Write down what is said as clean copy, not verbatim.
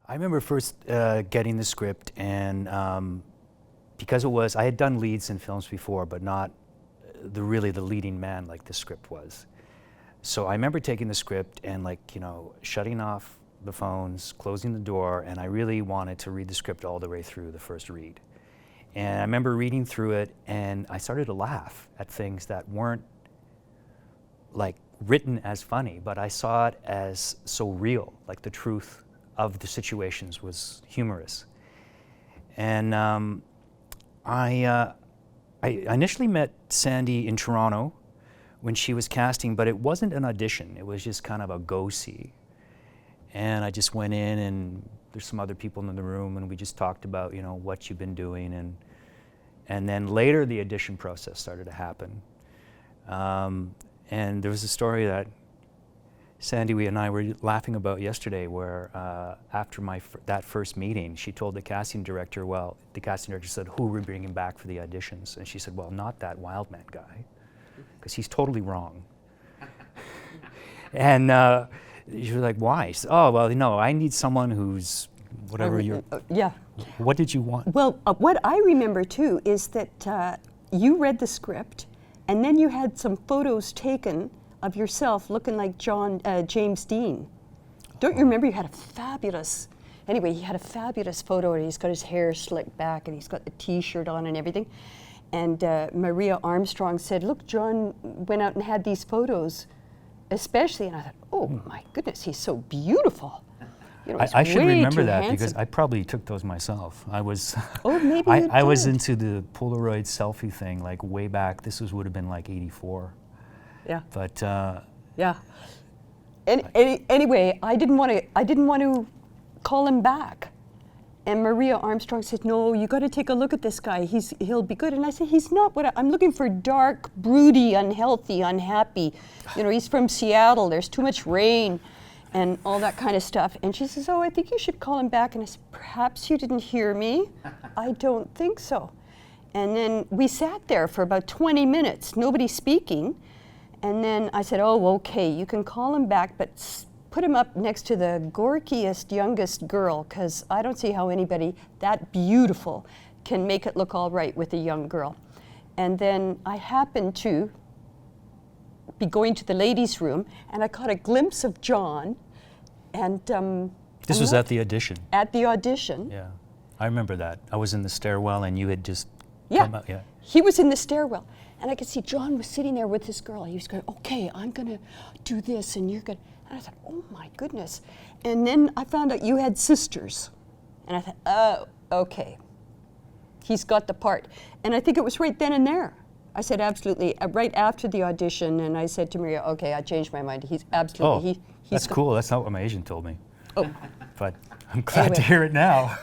I remember first getting the script, and because I had done leads in films before, but not really the leading man like the script was. So I remember taking the script and shutting off the phones, closing the door, and I really wanted to read the script all the way through the first read. And I remember reading through it, and I started to laugh at things that weren't written as funny, but I saw it as so real, like the truth of the situations was humorous. And I initially met Sandy in Toronto when she was casting, but it wasn't an audition. It was just kind of a go-see. And I just went in, and there's some other people in the room, and we just talked about, what you've been doing. And then later the audition process started to happen. And there was a story that Sandy and I were laughing about yesterday where after that first meeting, she told the casting director, the casting director said, who are we bringing back for the auditions? And she said, well, not that Wildman guy, because he's totally wrong. And she was like, why? She said, oh, well, no, I need someone who's whatever you're... Yeah. What did you want? Well, what I remember too is that you read the script, and then you had some photos taken of yourself looking like James Dean. Don't you remember? You had a fabulous, anyway, he had a fabulous photo, and he's got his hair slicked back, and he's got the t-shirt on and everything. And Maria Armstrong said, look, John went out and had these photos, especially, and I thought, oh my goodness, he's so beautiful. I should remember that because I probably took those myself. I was, oh, maybe I was into the Polaroid selfie thing way back. This would have been '84. Yeah. But yeah. Anyway, I didn't want to call him back. And Maria Armstrong said, no, you got to take a look at this guy. He'll be good. And I said, he's not what I'm looking for. Dark, broody, unhealthy, unhappy. He's from Seattle. There's too much rain and all that kind of stuff. And she says, oh, I think you should call him back. And I said, perhaps you didn't hear me. I don't think so. And then we sat there for about 20 minutes, nobody speaking. And then I said, oh, okay, you can call him back, but put him up next to the gorkiest, youngest girl, because I don't see how anybody that beautiful can make it look all right with a young girl. And then I happened to be going to the ladies' room, and I caught a glimpse of John. And this was at the audition. At the audition. Yeah, I remember that. I was in the stairwell, and you had just come out. Yeah. He was in the stairwell, and I could see John was sitting there with this girl. He was going, okay, I'm going to do this, and you're going to... And I thought, oh my goodness. And then I found out you had sisters. And I thought, oh, okay. He's got the part. And I think it was right then and there. I said, absolutely, right after the audition, and I said to Maria, okay, I changed my mind. He's absolutely, that's cool. That's not what my agent told me. Oh. But I'm glad to hear it now.